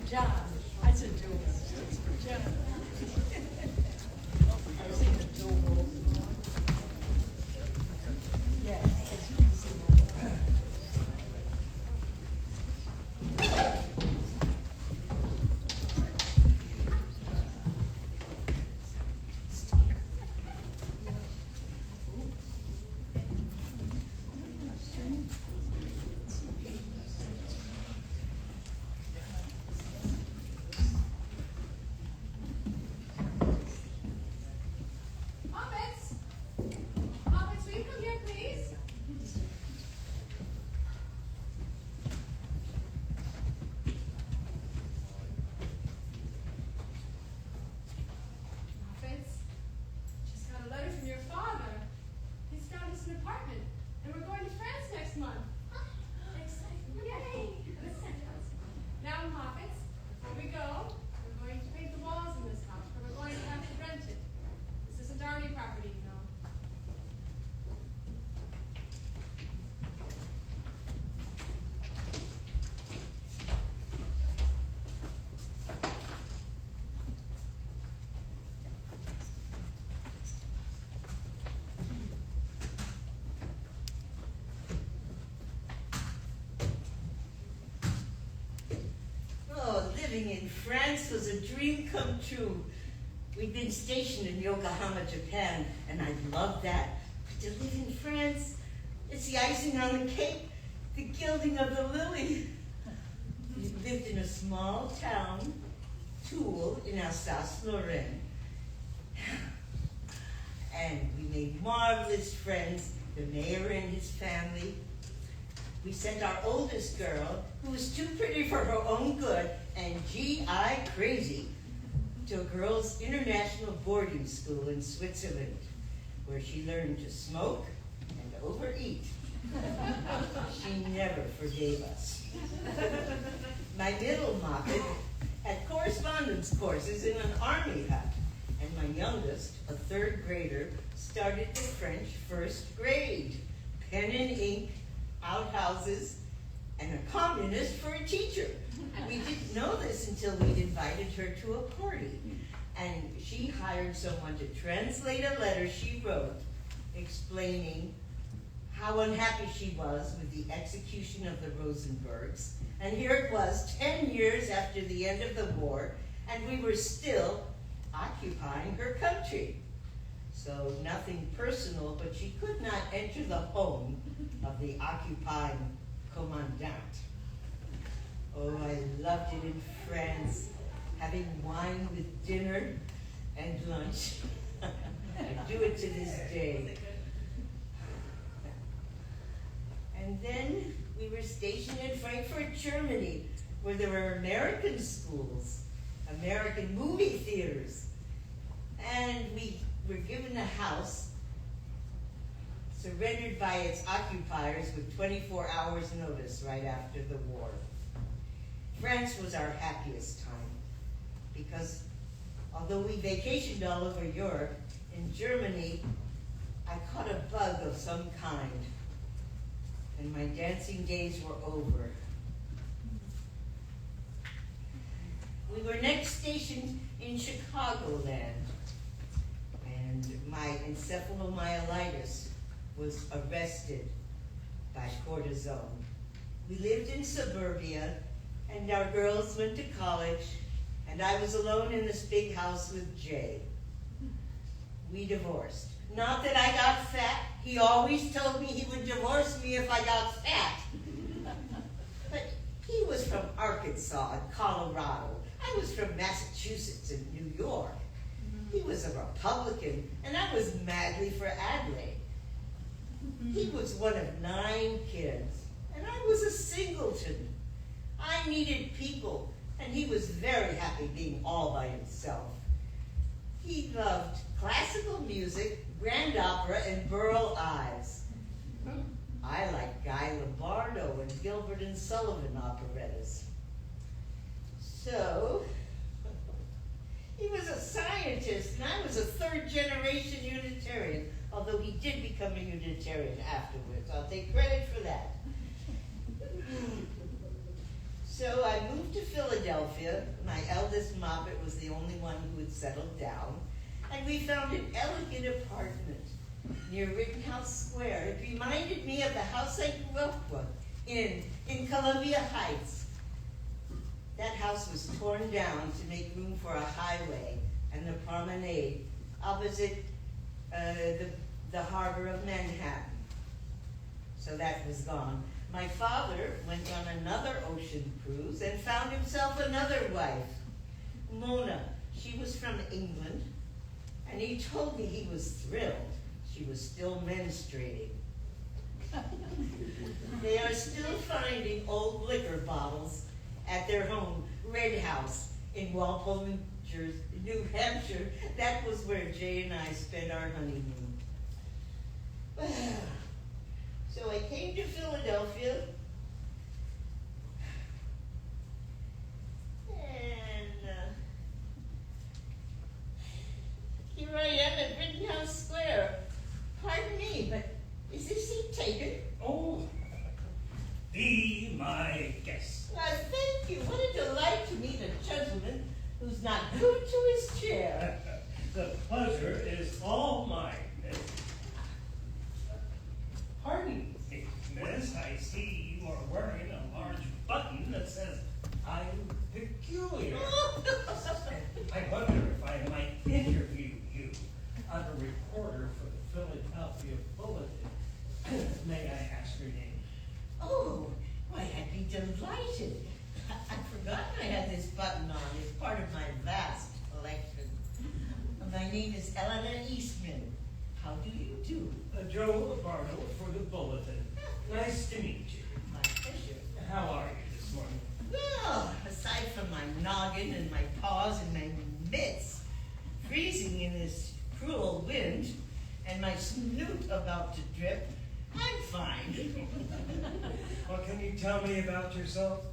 John. I said Joel. John. I was thinking Joel. Yeah. Living in France was a dream come true. We'd been stationed in Yokohama, Japan, and I loved that. But to live in France, it's the icing on the cake, the gilding of the lily. We lived in a small town, Toul, in Alsace-Lorraine. And we made marvelous friends, the mayor and his family. We sent our oldest girl, who was too pretty for her own good and GI crazy, to a girls' international boarding school in Switzerland, where she learned to smoke and overeat. She never forgave us. My middle Moppet had correspondence courses in an army hut, and my youngest, a third grader, started the French first grade, pen and ink, outhouses, and a communist for a teacher. We didn't know this until we'd invited her to a party, and she hired someone to translate a letter she wrote explaining how unhappy she was with the execution of the Rosenbergs. And here it was, 10 years after the end of the war, and we were still occupying her country. So nothing personal, but she could not enter the home of the occupying commandant. Oh, I loved it in France, having wine with dinner and lunch. I do it to this day. And then we were stationed in Frankfurt, Germany, where there were American schools, American movie theaters, and we were given a house surrendered by its occupiers with 24 hours notice right after the war. France was our happiest time because although we vacationed all over Europe, in Germany I caught a bug of some kind and my dancing days were over. We were next stationed in Chicagoland, and my encephalomyelitis was arrested by cortisone. We lived in suburbia, and our girls went to college, and I was alone in this big house with Jay. We divorced. Not that I got fat. He always told me he would divorce me if I got fat. But he was from Arkansas and Colorado. I was from Massachusetts and New York. He was a Republican, and I was madly for Adelaide. He was one of 9 kids, and I was a singleton. I needed people, and he was very happy being all by himself. He loved classical music, grand opera, and Burl Ives. I liked Guy Lombardo and Gilbert and Sullivan operettas. So, he was a scientist, and I was a third-generation Unitarian, although he did become a Unitarian afterwards. I'll take credit for that. So I moved to Philadelphia. My eldest Moppet was the only one who had settled down, and we found an elegant apartment near Rittenhouse Square. It reminded me of the house I grew up in Columbia Heights. That house was torn down to make room for a highway and the promenade opposite the harbor of Manhattan. So that was gone. My father went on another ocean cruise and found himself another wife, Mona. She was from England, and he told me he was thrilled. She was still menstruating. They are still finding old liquor bottles at their home, Red House, in Walpole, New Hampshire. That was where Jay and I spent our honeymoon. So I came to Philadelphia, and here I am at Rittenhouse Square. Pardon me, but is this seat taken? Oh, be my guest. Thank you. What a delight to meet a gentleman who's not glued to his chair. The pleasure is all mine. Pardon me, miss. I see you are wearing a large button that says, "I'm peculiar." I wonder if I might interview you. I'm a reporter for the Philadelphia Bulletin. May I ask your name? Oh, why, I'd be delighted. I'd forgotten I had this button on. It's part of my vast collection. My name is Elinah Eastman. How do you do? Joe Lombardo for the Bulletin. Nice to meet you. My pleasure. How are you this morning? Well, aside from my noggin and my paws and my mitts freezing in this cruel wind and my snoot about to drip, I'm fine. Well, can you tell me about yourself?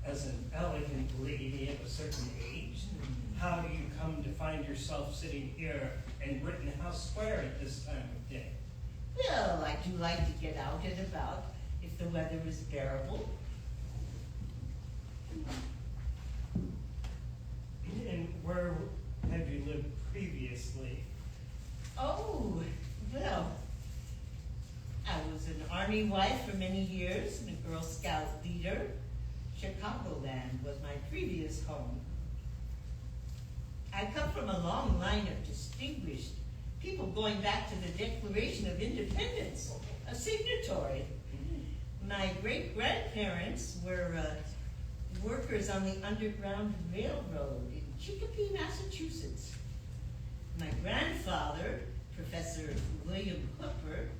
As an elegant lady of a certain age, how do you come to find yourself sitting here in Rittenhouse Square at this time of day? Well, I do like to get out and about if the weather is bearable. And where have you lived previously? Oh, well, I was an Army wife for many years and a Girl Scout leader. Chicagoland was my previous home. I come from a long line of distinguished people going back to the Declaration of Independence, a signatory. My great-grandparents were workers on the Underground Railroad in Chicopee, Massachusetts. My grandfather, Professor William Hooper,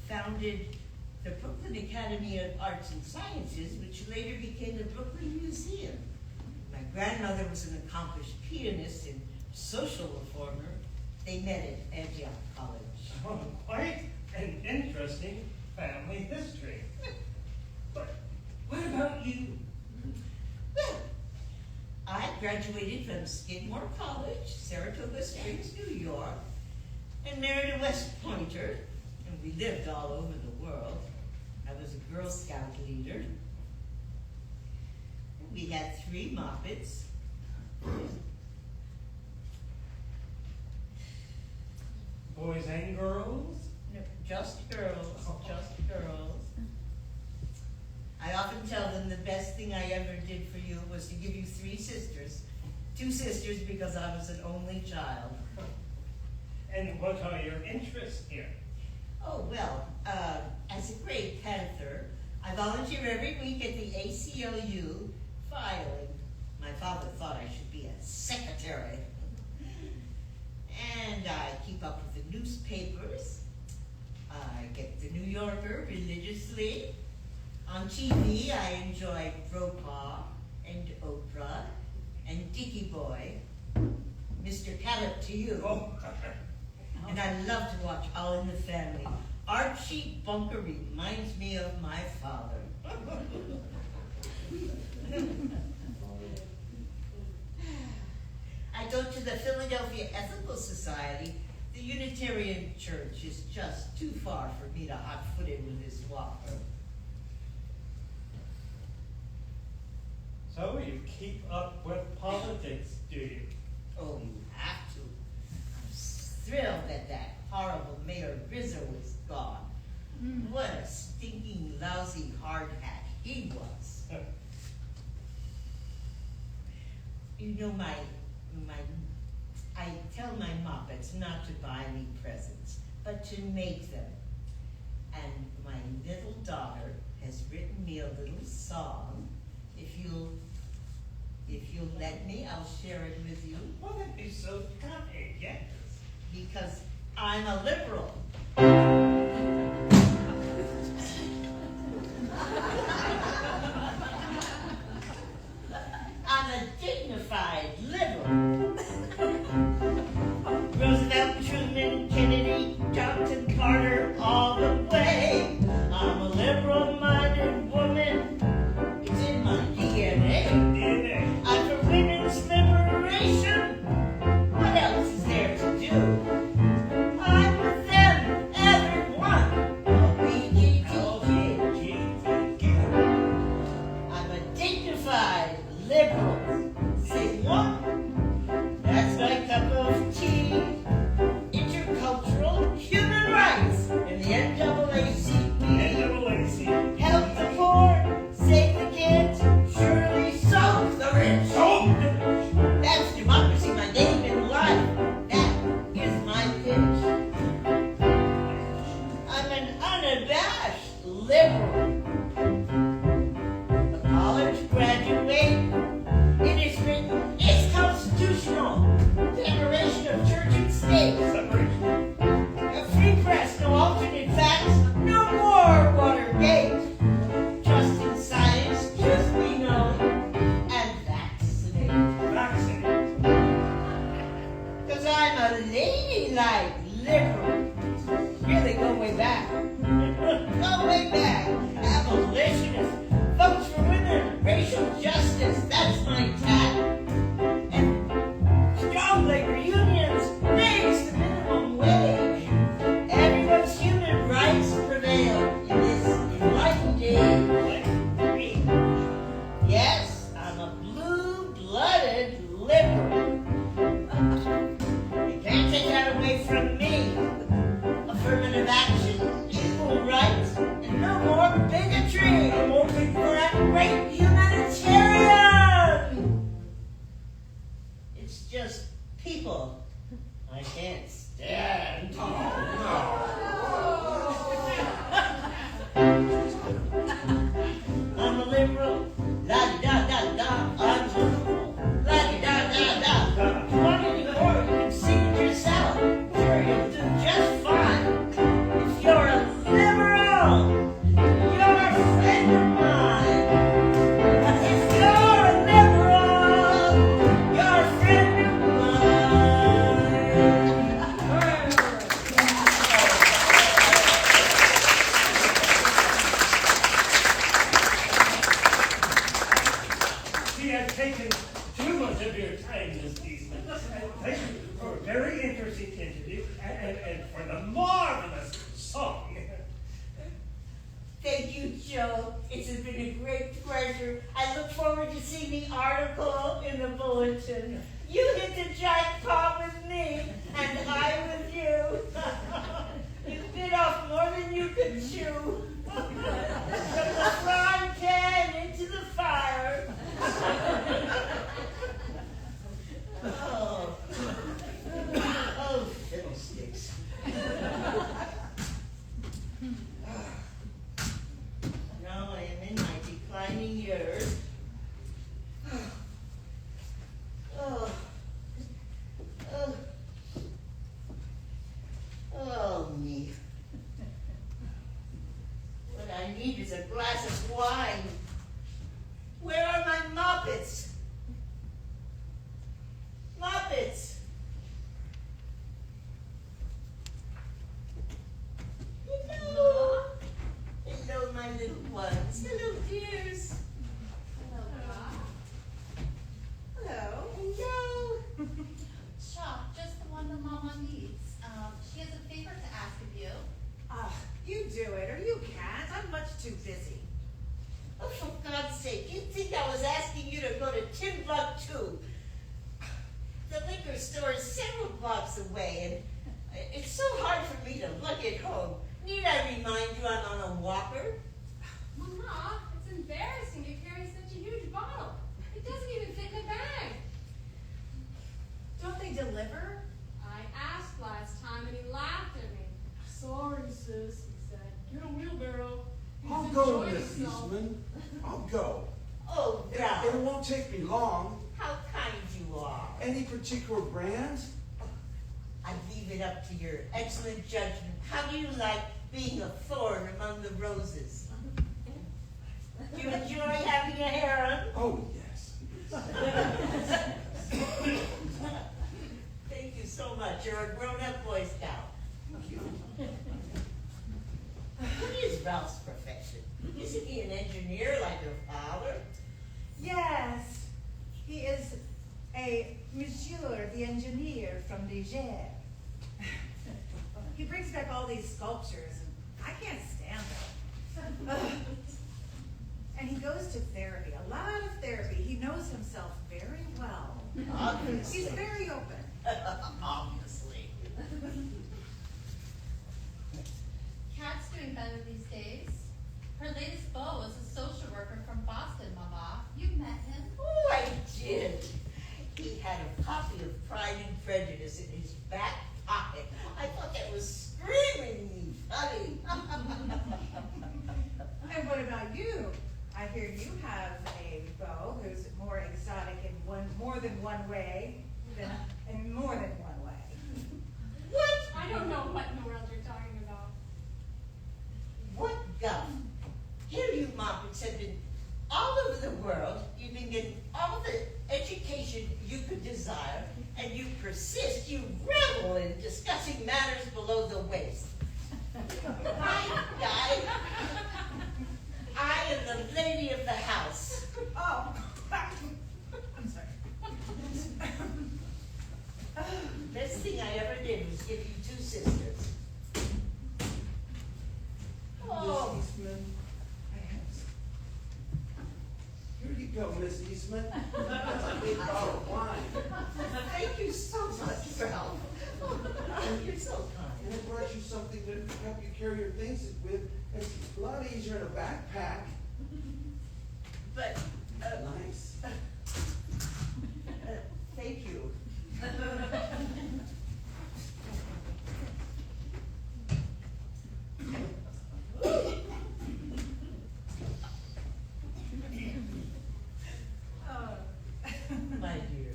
founded the Brooklyn Academy of Arts and Sciences, which later became the Brooklyn Museum. My grandmother was an accomplished pianist and social reformer. They met at Antioch College. Oh, quite an interesting family history. But what about you? Well, I graduated from Skidmore College, Saratoga Springs, New York, and married a West Pointer, and we lived all over the world. I was a Girl Scout leader. We had 3 Moppets. Boys and girls? No, just girls, just girls. I often tell them the best thing I ever did for you was to give you 3 sisters. 2 sisters because I was an only child. And what are your interests here? Oh, well, as a Grey Panther, I volunteer every week at the ACLU filing. My father thought I should be a secretary. And I keep up with the newspapers. I get the New Yorker religiously. On TV, I enjoy Brokaw and Oprah and Dickie Boy, Mr. Callip to you. Oh, And I love to watch All in the Family. Archie Bunker reminds me of my father. I go to the Philadelphia Ethical Society. The Unitarian Church is just too far for me to hot-foot it with this walk. So you keep up with politics, do you? Oh, you have to. I'm thrilled that horrible Mayor Rizzo is gone. What a stinking, lousy hard hat he was. You know, I tell my Muppets not to buy me presents, but to make them. And my little daughter has written me a little song. If you'll let me, I'll share it with you. Well, that'd be so kind, yes. Because I'm a liberal. I'm a dignified liberal. Roosevelt, Truman, Kennedy, Johnson, Carter, all the way. I'm a liberal-minded woman. It's in my DNA. I'm for women's liberation. What else is there to do? I'm with them, everyone. LBGTQ. I'm a dignified liberal. Say what? That's my cup of tea. Intercultural human rights and the NAACP. Help the poor, save the kids, surely solve the rich. That's democracy, my name in life. That is my pitch. I'm an unabashed liberal. A college graduate. It is written, it's constitutional. Separation of church and state. A free press, no alternate facts, no more Watergate. Trust in science, truth we know, and vaccinate. Because I'm a ladylike liberal. Really go way back. Go way back. Abolitionist. Votes for women. Racial justice. That's my tack. And strong labor unions. Raise the minimum wage. Everyone's human rights prevail in this enlightened age. Yes, I'm a blue-blooded liberal. You can't take that away from me. Affirmative action, equal rights, and no more bigotry. No more bigotry. For a great humanitarian. It's just people I can't stand. I'm a liberal. La-di-da-da-da. I'm liberal. La-di-da-da-da. You want any more? You can sing it yourself. Sure, you'll do just fine. If you're a liberal, you're a friend of mine. If you're a liberal, you're a friend of mine. See, I've taken too much of your time, Miss Eastman. Thank you for a very interesting interview and for the marvelous song. Thank you, Joe. It's been a great pleasure. I look forward to seeing the article in the bulletin. You hit the jackpot with me, and I with you. You bit off more than you could chew. From the frying pan into the fire. Oh, fiddlesticks. Now I am in my declining years. Oh. Mama needs. She has a favor to ask of you. You do it, or you can't. I'm much too busy. Oh, for God's sake, you'd think I was asking you to go to Timbuktu. The liquor store is several blocks away, and it's so hard for me to look at home. Need I remind you I'm on a walker? Mama, it's embarrassing to carry such a huge bottle. It doesn't even fit in a bag. Don't they deliver? I asked last time and he laughed at me. Sorry, sis, he said. Get a wheelbarrow. He's I'll go, enjoying Miss himself. Eastman. I'll go. Oh, It Ralph, won't take me long. how kind you are. Any particular brands? I leave it up to your excellent judgment. How do you like being a thorn among the roses? Do you enjoy having a harem? Oh, yes. Thank you so much. You're a grown-up Boy Scout. Thank you. What is Ralph's profession? Isn't he an engineer like your father? Yes. He is a monsieur, the engineer from Niger. He brings back all these sculptures, and I can't stand them. And he goes to therapy, a lot of therapy. He knows himself very well. Obviously. He's very open. Obviously. Kat's doing better these days. Her latest beau is a social worker from Boston, Mama. You met him? Oh, I did. He had a copy of Pride and Prejudice in his back pocket. I thought that was screamingly funny. And what about you? I hear you have a beau who's more exotic in more than one way, in more than one way. What? I don't know what in the world you're talking about. What guff? Here you Moppets have been all over the world. You've been getting all the education you could desire, and you persist, you revel in discussing matters below the waist. I am the lady of the house. Oh, I'm sorry. Best thing I ever did was give you two sisters. Oh, Miss Eastman. Here you go, Miss Eastman. That's a big bottle of wine. thank you so much, Ralph. Oh, you're so kind. And I brought you something to help you carry your things with. It's a lot easier in a backpack. But, Nice. thank you. My dear,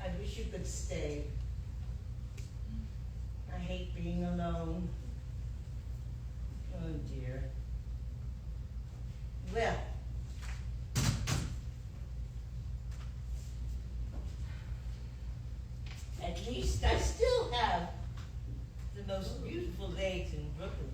I wish you could stay. I hate being alone. Oh dear. Well, at least I still have the most beautiful legs in Brooklyn.